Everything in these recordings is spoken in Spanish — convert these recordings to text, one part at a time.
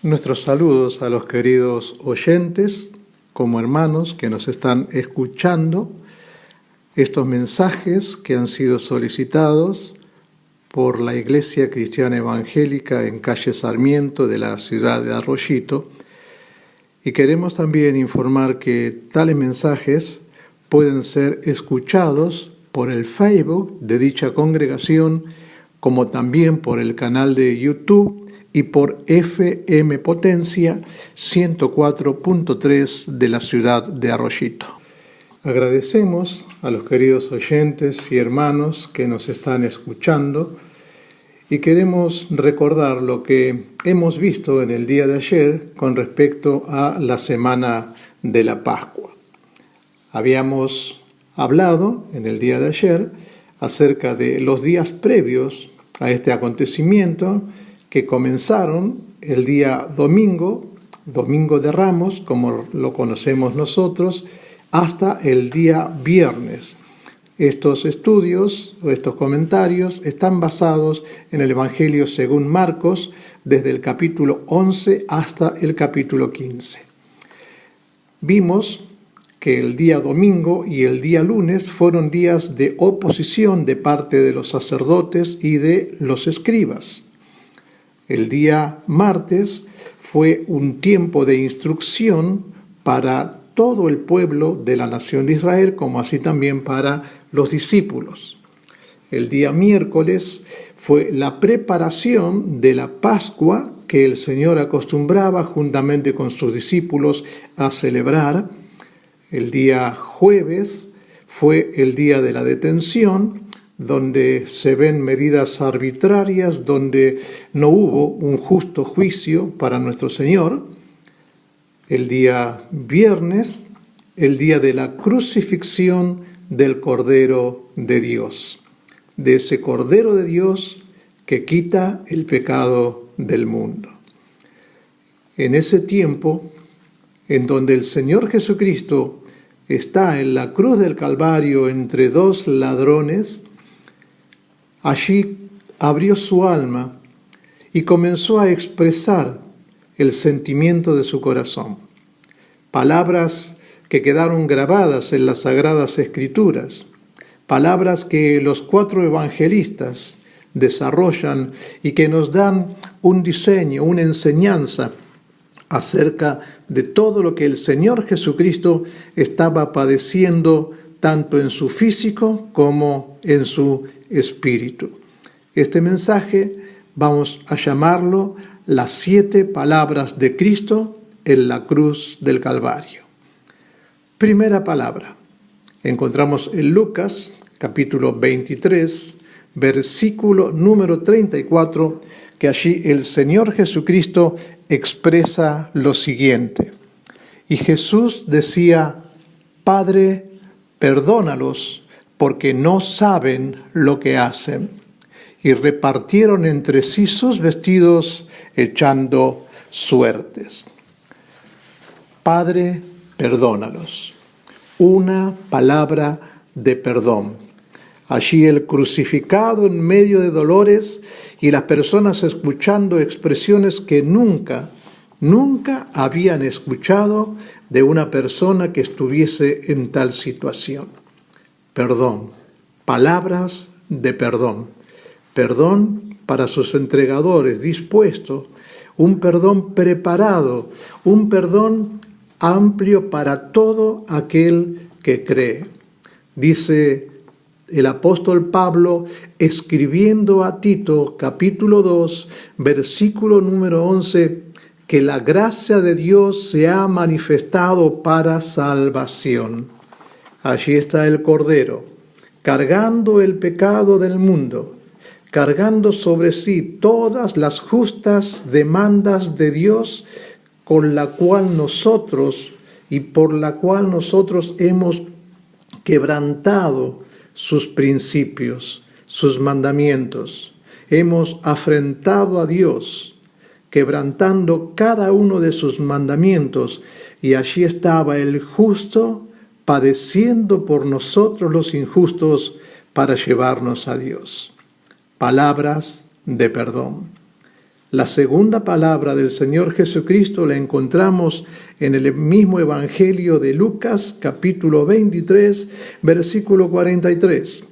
Nuestros saludos a los queridos oyentes, como hermanos que nos están escuchando, estos mensajes que han sido solicitados por la Iglesia Cristiana Evangélica en calle Sarmiento de la ciudad de Arroyito. Y queremos también informar que tales mensajes pueden ser escuchados por el Facebook de dicha congregación, como también por el canal de YouTube y por FM Potencia 104.3 de la ciudad de Arroyito. Agradecemos a los queridos oyentes y hermanos que nos están escuchando y queremos recordar lo que hemos visto en el día de ayer con respecto a la semana de la Pascua. Habíamos hablado en el día de ayer acerca de los días previos a este acontecimiento que comenzaron el día domingo de Ramos, como lo conocemos nosotros, hasta el día viernes. Estos estudios o estos comentarios están basados en el Evangelio según Marcos, desde el capítulo 11 hasta el capítulo 15. Vimos que el día domingo y el día lunes fueron días de oposición de parte de los sacerdotes y de los escribas. El día martes fue un tiempo de instrucción para todo el pueblo de la nación de Israel, como así también para los discípulos. El día miércoles fue la preparación de la Pascua que el Señor acostumbraba juntamente con sus discípulos a celebrar. El día jueves fue el día de la detención, donde se ven medidas arbitrarias, donde no hubo un justo juicio para nuestro Señor. El día viernes, el día de la crucifixión del Cordero de Dios, de ese Cordero de Dios que quita el pecado del mundo. En ese tiempo, en donde el Señor Jesucristo está en la cruz del Calvario entre dos ladrones, allí abrió su alma y comenzó a expresar el sentimiento de su corazón. Palabras que quedaron grabadas en las Sagradas Escrituras, palabras que los 4 evangelistas desarrollan y que nos dan un diseño, una enseñanza acerca de todo lo que el Señor Jesucristo estaba padeciendo tanto en su físico como en su espíritu. Este mensaje vamos a llamarlo las 7 palabras de Cristo en la cruz del Calvario. Primera palabra, encontramos en Lucas capítulo 23, versículo número 34, que allí el Señor Jesucristo expresa lo siguiente. Y Jesús decía: Padre, perdónalos, porque no saben lo que hacen. Y repartieron entre sí sus vestidos, echando suertes. Padre, perdónalos. Una palabra de perdón. Allí el crucificado en medio de dolores y las personas escuchando expresiones que nunca habían escuchado de una persona que estuviese en tal situación. Perdón, palabras de perdón. Perdón para sus entregadores, dispuesto, un perdón preparado, un perdón amplio para todo aquel que cree. Dice el apóstol Pablo, escribiendo a Tito, capítulo 2, versículo número 11, que la gracia de Dios se ha manifestado para salvación. Allí está el Cordero, cargando el pecado del mundo, cargando sobre sí todas las justas demandas de Dios, con la cual nosotros y por la cual nosotros hemos quebrantado sus principios, sus mandamientos. Hemos afrentado a Dios, quebrantando cada uno de sus mandamientos, y allí estaba el justo padeciendo por nosotros los injustos para llevarnos a Dios. Palabras de perdón. La segunda palabra del Señor Jesucristo la encontramos en el mismo Evangelio de Lucas, capítulo 23, versículo 43,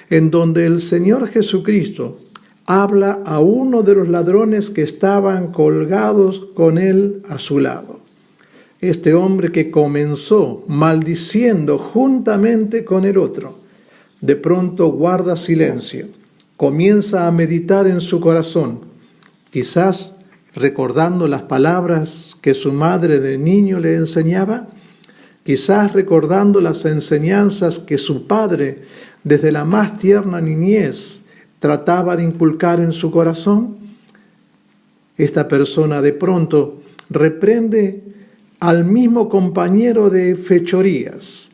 en donde el Señor Jesucristo habla a uno de los ladrones que estaban colgados con él a su lado. Este hombre que comenzó maldiciendo juntamente con el otro, de pronto guarda silencio, comienza a meditar en su corazón, quizás recordando las palabras que su madre de niño le enseñaba, quizás recordando las enseñanzas que su padre desde la más tierna niñez trataba de inculcar en su corazón. Esta persona de pronto reprende al mismo compañero de fechorías.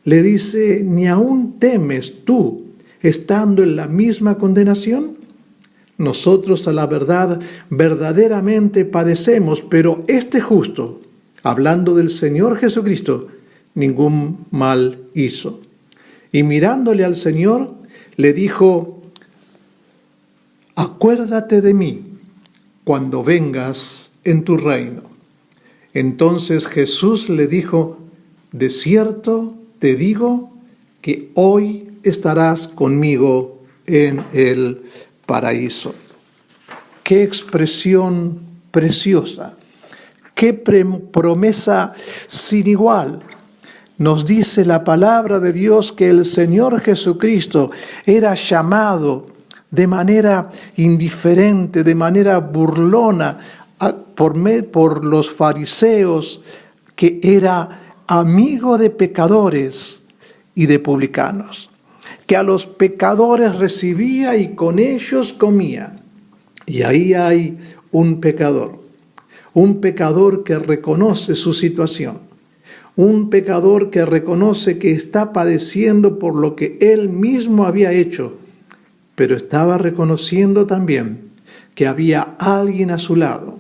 Le dice: ¿ni aún temes tú, estando en la misma condenación? Nosotros a la verdad verdaderamente padecemos, pero este justo, hablando del Señor Jesucristo, ningún mal hizo. Y mirándole al Señor, le dijo: acuérdate de mí cuando vengas en tu reino. Entonces Jesús le dijo: de cierto te digo que hoy estarás conmigo en el paraíso. Qué expresión preciosa, qué promesa sin igual. Nos dice la palabra de Dios que el Señor Jesucristo era llamado de manera indiferente, de manera burlona, por los fariseos, que era amigo de pecadores y de publicanos, que a los pecadores recibía y con ellos comía. Y ahí hay un pecador que reconoce su situación, un pecador que reconoce que está padeciendo por lo que él mismo había hecho, pero estaba reconociendo también que había alguien a su lado,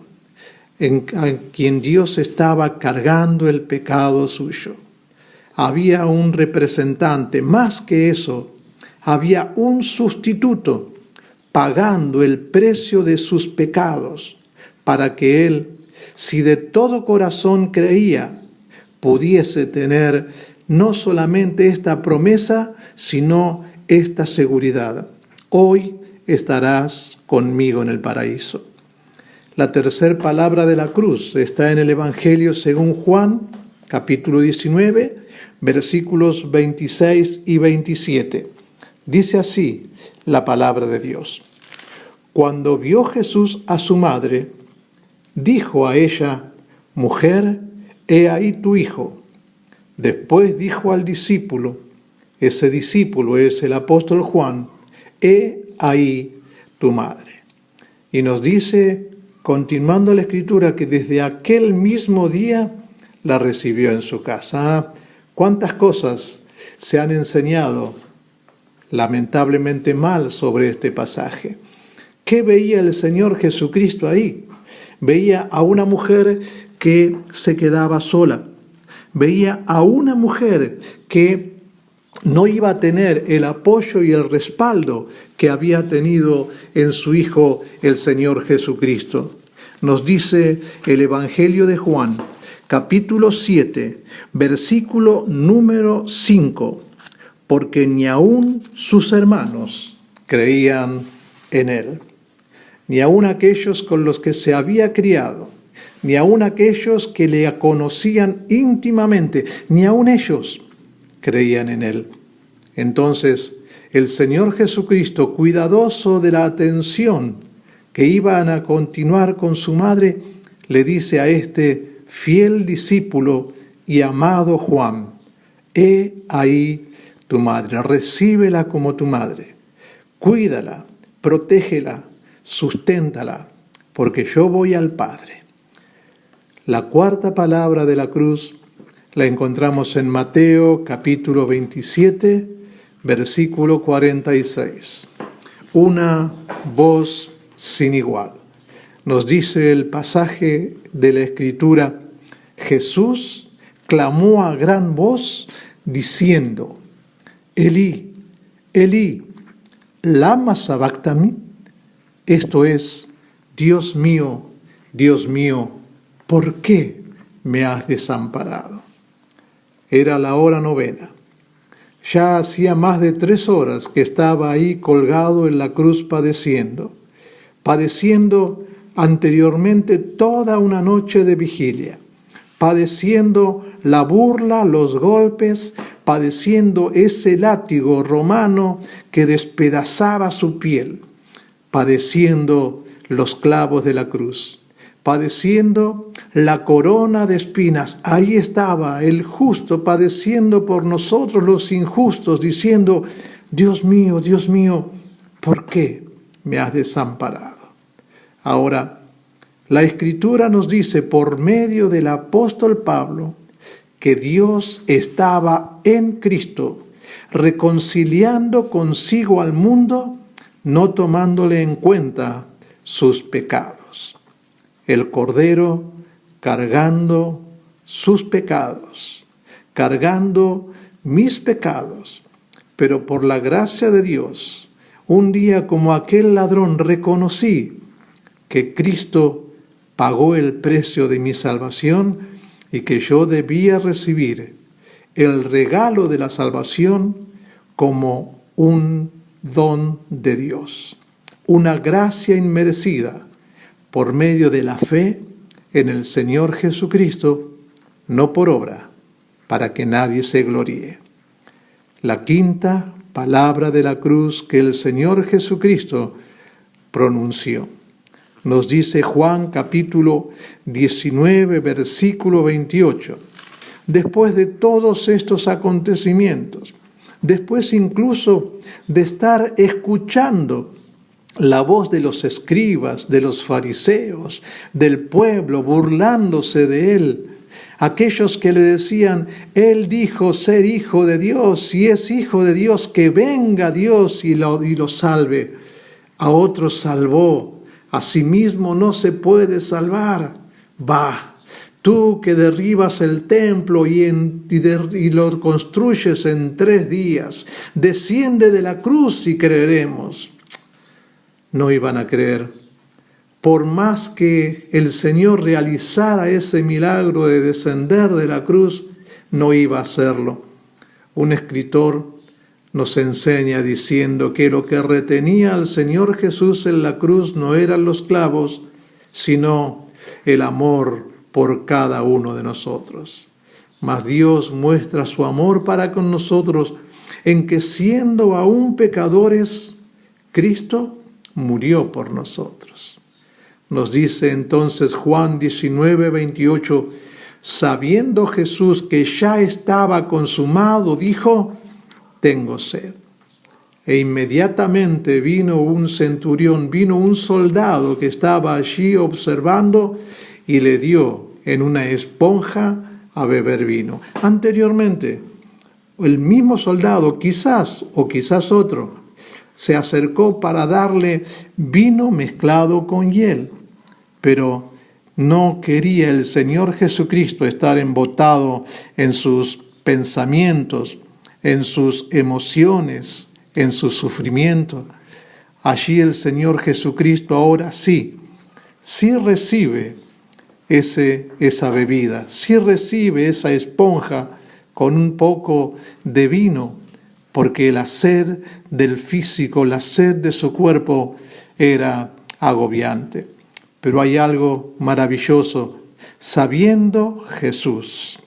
en quien Dios estaba cargando el pecado suyo. Había un representante, más que eso, había un sustituto pagando el precio de sus pecados para que él, si de todo corazón creía, pudiese tener no solamente esta promesa, sino esta seguridad: hoy estarás conmigo en el paraíso. La tercera palabra de la cruz está en el Evangelio según Juan, capítulo 19, versículos 26 y 27. Dice así la palabra de Dios: cuando vio Jesús a su madre, dijo a ella: mujer, he ahí tu hijo. Después dijo al discípulo, ese discípulo es el apóstol Juan: he ahí tu madre. Y nos dice, continuando la escritura, que desde aquel mismo día la recibió en su casa. ¿Cuántas cosas se han enseñado lamentablemente mal sobre este pasaje? ¿Qué veía el Señor Jesucristo ahí? Veía a una mujer que se quedaba sola. Veía a una mujer que no iba a tener el apoyo y el respaldo que había tenido en su Hijo el Señor Jesucristo. Nos dice el Evangelio de Juan, capítulo 7, versículo número 5, porque ni aun sus hermanos creían en él, ni aun aquellos con los que se había criado, ni aun aquellos que le conocían íntimamente, ni aun ellos creían en él. Entonces, el Señor Jesucristo, cuidadoso de la atención que iban a continuar con su madre, le dice a este fiel discípulo y amado Juan: he ahí tu madre, recíbela como tu madre, cuídala, protégela, susténtala, porque yo voy al Padre. La cuarta palabra de la cruz la encontramos en Mateo capítulo 27, versículo 46. Una voz sin igual. Nos dice el pasaje de la Escritura: Jesús clamó a gran voz diciendo: Elí, Elí, lama sabactani. Esto es: Dios mío, ¿por qué me has desamparado? Era la hora 9. Ya hacía más de 3 horas que estaba ahí colgado en la cruz padeciendo anteriormente toda una noche de vigilia, padeciendo la burla, los golpes, padeciendo ese látigo romano que despedazaba su piel, padeciendo los clavos de la cruz, padeciendo la corona de espinas. Ahí estaba el justo padeciendo por nosotros los injustos, diciendo, Dios mío, ¿por qué me has desamparado? Ahora, la Escritura nos dice por medio del apóstol Pablo que Dios estaba en Cristo, reconciliando consigo al mundo, no tomándole en cuenta sus pecados. El Cordero cargando sus pecados, cargando mis pecados. Pero por la gracia de Dios, un día como aquel ladrón reconocí que Cristo pagó el precio de mi salvación y que yo debía recibir el regalo de la salvación como un don de Dios, una gracia inmerecida por medio de la fe en el Señor Jesucristo, no por obra, para que nadie se gloríe. La quinta palabra de la cruz que el Señor Jesucristo pronunció. Nos dice Juan capítulo 19, versículo 28. Después de todos estos acontecimientos, después incluso de estar escuchando la voz de los escribas, de los fariseos, del pueblo, burlándose de él, aquellos que le decían, él dijo ser hijo de Dios, si es hijo de Dios, que venga Dios y lo salve. A otros salvó, a sí mismo no se puede salvar. Va, tú que derribas el templo y lo construyes en 3 días, desciende de la cruz y creeremos. No iban a creer. Por más que el Señor realizara ese milagro de descender de la cruz, no iba a hacerlo. Un escritor nos enseña diciendo que lo que retenía al Señor Jesús en la cruz no eran los clavos, sino el amor por cada uno de nosotros. Mas Dios muestra su amor para con nosotros en que siendo aún pecadores, Cristo murió por nosotros. Nos dice entonces Juan 19, 28, sabiendo Jesús que ya estaba consumado, dijo, tengo sed. E inmediatamente vino un centurión, vino un soldado que estaba allí observando y le dio en una esponja a beber vino. Anteriormente, el mismo soldado, quizás otro, se acercó para darle vino mezclado con hiel, pero no quería el Señor Jesucristo estar embotado en sus pensamientos, en sus emociones, en su sufrimiento. Allí el Señor Jesucristo ahora sí recibe esa bebida, sí recibe esa esponja con un poco de vino, porque la sed del físico, la sed de su cuerpo era agobiante. Pero hay algo maravilloso, sabiendo Jesús.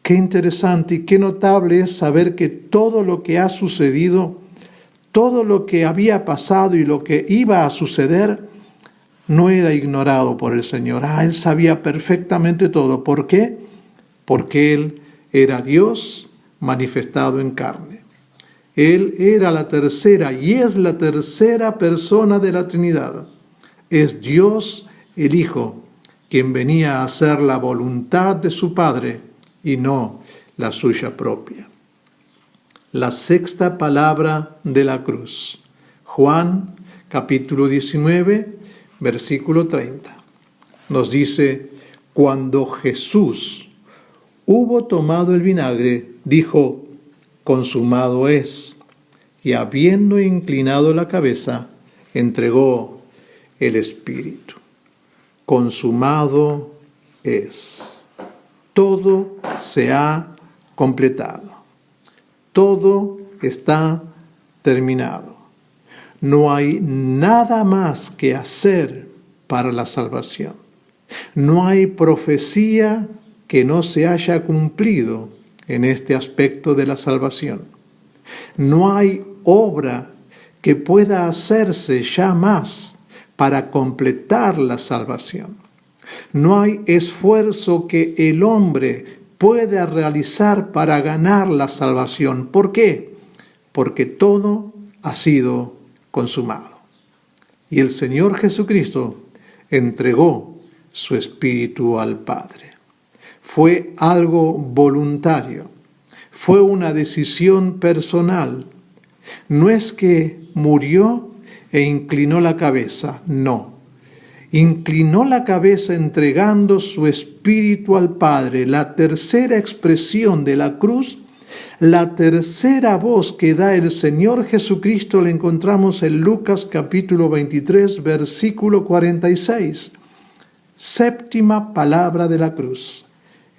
Qué interesante y qué notable es saber que todo lo que ha sucedido, todo lo que había pasado y lo que iba a suceder, no era ignorado por el Señor. Él sabía perfectamente todo. ¿Por qué? Porque Él era Dios manifestado en carne. Él era la tercera y es la tercera persona de la Trinidad. Es Dios el Hijo, quien venía a hacer la voluntad de su Padre y no la suya propia. La sexta palabra de la cruz. Juan, capítulo 19, versículo 30. Nos dice, cuando Jesús hubo tomado el vinagre, dijo, consumado es. Y habiendo inclinado la cabeza, entregó el Espíritu. Consumado es. Todo se ha completado. Todo está terminado. No hay nada más que hacer para la salvación. No hay profecía que no se haya cumplido en este aspecto de la salvación. No hay obra que pueda hacerse ya más para completar la salvación. No hay esfuerzo que el hombre pueda realizar para ganar la salvación. ¿Por qué? Porque todo ha sido consumado. Y el Señor Jesucristo entregó su Espíritu al Padre. Fue algo voluntario. Fue una decisión personal. No es que murió e inclinó la cabeza, no. Inclinó la cabeza entregando su Espíritu al Padre. La tercera expresión de la cruz, la tercera voz que da el Señor Jesucristo la encontramos en Lucas capítulo 23, versículo 46. Séptima palabra de la cruz.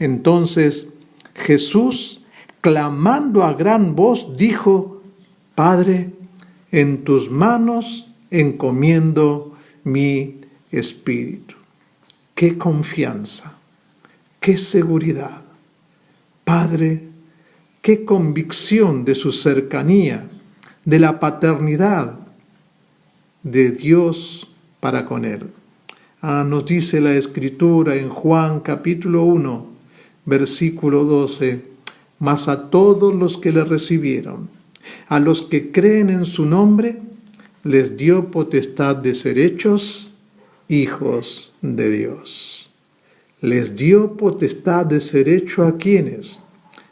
Entonces Jesús, clamando a gran voz, dijo: Padre, en tus manos encomiendo mi espíritu. ¡Qué confianza! ¡Qué seguridad! Padre, qué convicción de su cercanía, de la paternidad de Dios para con él. Nos dice la Escritura en Juan capítulo 1, versículo 12, mas a todos los que le recibieron, a los que creen en su nombre, les dio potestad de ser hechos hijos de Dios. Les dio potestad de ser hechos ¿a quiénes?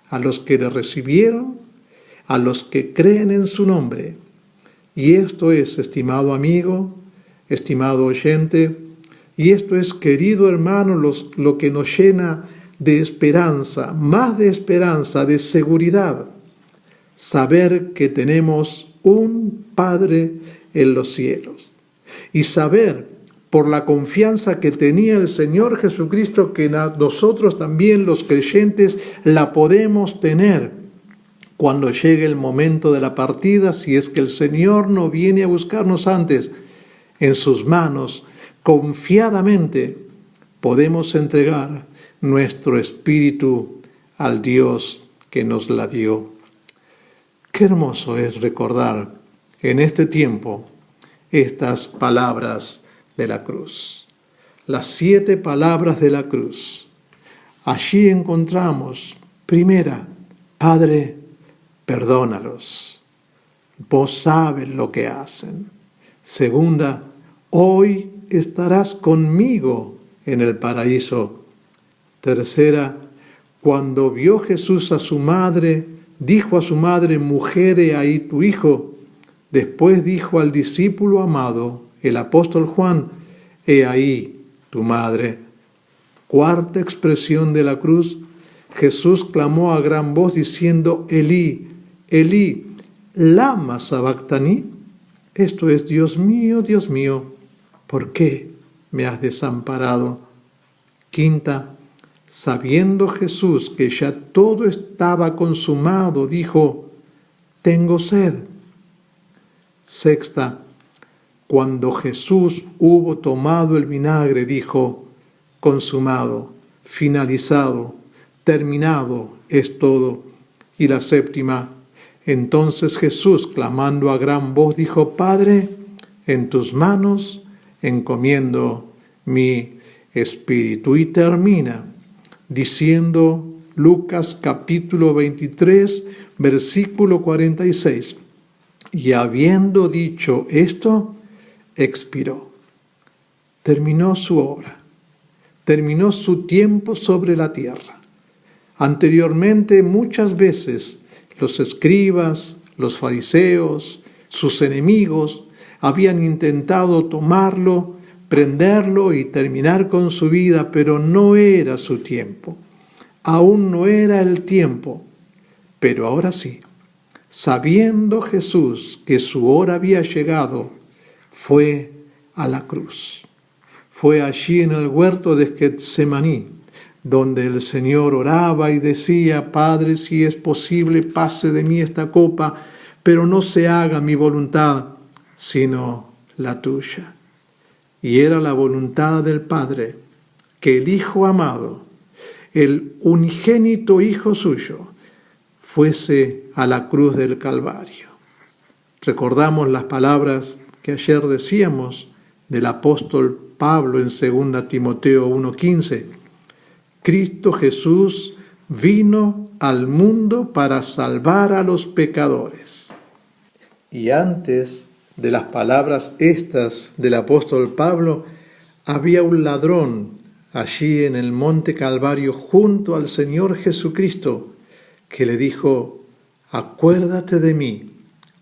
A los que le recibieron, a los que creen en su nombre. Y esto es, estimado amigo, estimado oyente, y esto es, querido hermano, lo que nos llena de esperanza, más de esperanza, de seguridad. Saber que tenemos un Padre en los cielos. Y saber, por la confianza que tenía el Señor Jesucristo, que nosotros también los creyentes la podemos tener cuando llegue el momento de la partida, si es que el Señor no viene a buscarnos antes. En sus manos, confiadamente, podemos entregar nuestro espíritu al Dios que nos la dio. Qué hermoso es recordar en este tiempo estas palabras de la cruz. Las 7 palabras de la cruz. Allí encontramos, primera, Padre, perdónalos. Vos sabes lo que hacen. Segunda, hoy estarás conmigo en el paraíso. Tercera, cuando vio Jesús a su madre, dijo a su madre: mujer, he ahí tu hijo. Después dijo al discípulo amado, el apóstol Juan: he ahí tu madre. Cuarta expresión de la cruz, Jesús clamó a gran voz diciendo: Elí, Elí, lama sabactani. Esto es: Dios mío, ¿por qué me has desamparado? Quinta, sabiendo Jesús que ya todo estaba consumado, dijo: tengo sed. Sexta, cuando Jesús hubo tomado el vinagre, dijo: consumado, finalizado, terminado es todo. Y la séptima, entonces Jesús, clamando a gran voz, dijo: Padre, en tus manos encomiendo mi espíritu. Y termina diciendo Lucas capítulo 23, versículo 46. Y habiendo dicho esto, expiró. Terminó su obra. Terminó su tiempo sobre la tierra. Anteriormente, muchas veces, los escribas, los fariseos, sus enemigos, habían intentado tomarlo, prenderlo y terminar con su vida, pero no era su tiempo. Aún no era el tiempo, pero ahora sí. Sabiendo Jesús que su hora había llegado, fue a la cruz. Fue allí en el huerto de Getsemaní, donde el Señor oraba y decía: Padre, si es posible, pase de mí esta copa, pero no se haga mi voluntad, sino la tuya. Y era la voluntad del Padre que el Hijo amado, el unigénito Hijo suyo, fuese a la cruz del Calvario. Recordamos las palabras que ayer decíamos del apóstol Pablo en 2 Timoteo 1:15. Cristo Jesús vino al mundo para salvar a los pecadores. Y antes de las palabras estas del apóstol Pablo, había un ladrón allí en el monte Calvario junto al Señor Jesucristo, que le dijo: acuérdate de mí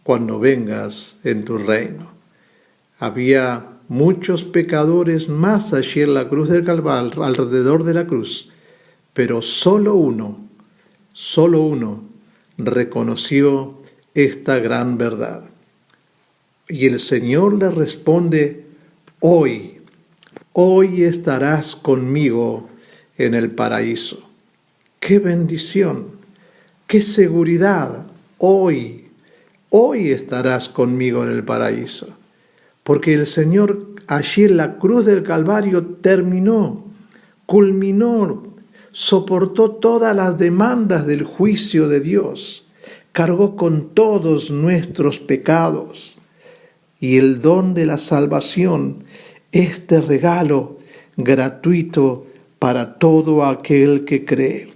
cuando vengas en tu reino. Había muchos pecadores más allí en la cruz del Calvario, alrededor de la cruz, pero solo uno reconoció esta gran verdad. Y el Señor le responde: hoy estarás conmigo en el paraíso. ¡Qué bendición! ¡Qué seguridad! Hoy estarás conmigo en el paraíso. Porque el Señor allí en la cruz del Calvario culminó, soportó todas las demandas del juicio de Dios, cargó con todos nuestros pecados. Y el don de la salvación, este regalo gratuito para todo aquel que cree.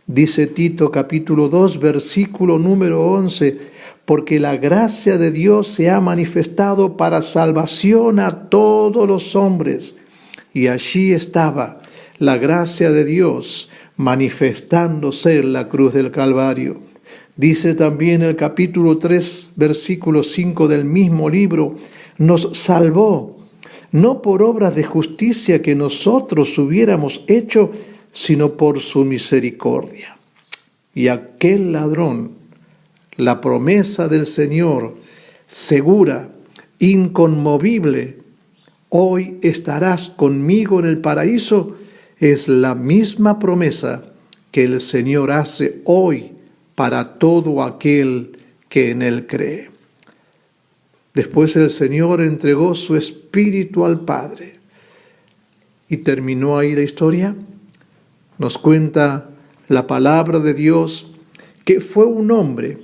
Dice Tito capítulo 2, versículo número 11, porque la gracia de Dios se ha manifestado para salvación a todos los hombres. Y allí estaba la gracia de Dios manifestándose en la cruz del Calvario. Dice también el capítulo 3, versículo 5 del mismo libro: nos salvó, no por obras de justicia que nosotros hubiéramos hecho, sino por su misericordia. Y aquel ladrón, la promesa del Señor, segura, inconmovible: hoy estarás conmigo en el paraíso, es la misma promesa que el Señor hace hoy para todo aquel que en Él cree. Después el Señor entregó su Espíritu al Padre. ¿Y terminó ahí la historia? Nos cuenta la palabra de Dios que fue un hombre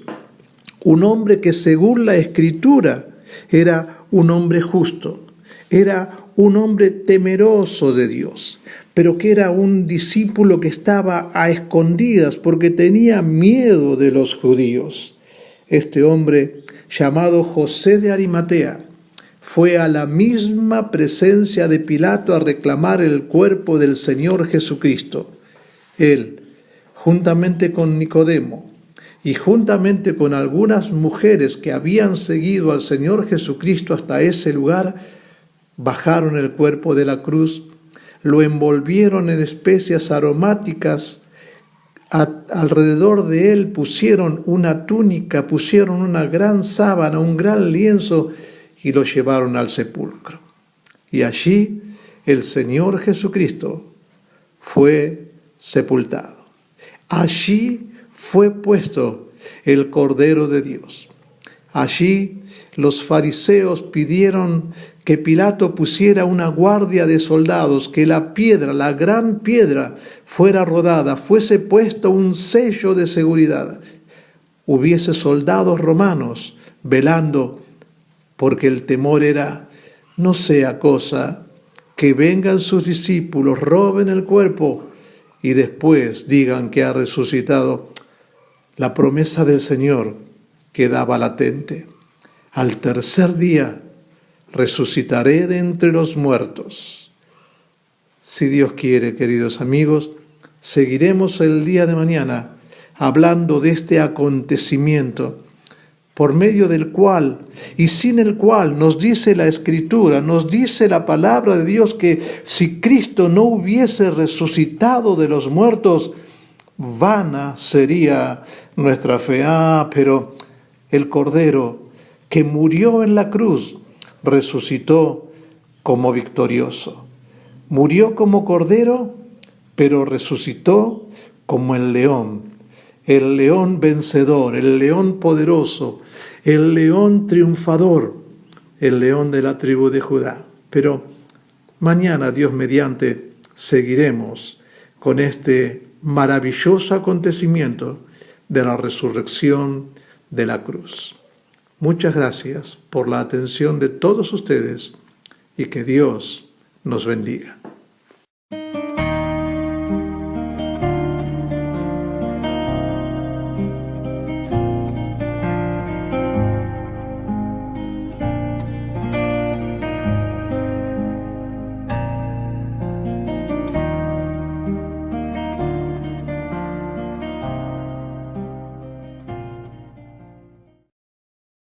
que según la Escritura era un hombre justo, era un hombre temeroso de Dios, pero que era un discípulo que estaba a escondidas porque tenía miedo de los judíos. Este hombre, llamado José de Arimatea, fue a la misma presencia de Pilato a reclamar el cuerpo del Señor Jesucristo. Él, juntamente con Nicodemo y juntamente con algunas mujeres que habían seguido al Señor Jesucristo hasta ese lugar, bajaron el cuerpo de la cruz, lo envolvieron en especias aromáticas, alrededor de él pusieron una túnica, pusieron una gran sábana, un gran lienzo y lo llevaron al sepulcro. Y allí el Señor Jesucristo fue sepultado. Allí fue puesto el Cordero de Dios. Allí los fariseos pidieron que Pilato pusiera una guardia de soldados, que la piedra, la gran piedra, fuera rodada, fuese puesto un sello de seguridad. Hubiese soldados romanos velando, porque el temor era: no sea cosa que vengan sus discípulos, roben el cuerpo y después digan que ha resucitado. La promesa del Señor quedaba latente: al tercer día resucitaré de entre los muertos. Si Dios quiere, queridos amigos, seguiremos el día de mañana hablando de este acontecimiento, por medio del cual y sin el cual nos dice la Escritura, nos dice la palabra de Dios, que si Cristo no hubiese resucitado de los muertos, vana sería nuestra fe. Pero el Cordero que murió en la cruz resucitó como victorioso. Murió como cordero, pero resucitó como el león vencedor, el león poderoso, el león triunfador, el león de la tribu de Judá. Pero mañana, Dios mediante, seguiremos con este maravilloso acontecimiento de la resurrección de la cruz. Muchas gracias por la atención de todos ustedes y que Dios nos bendiga.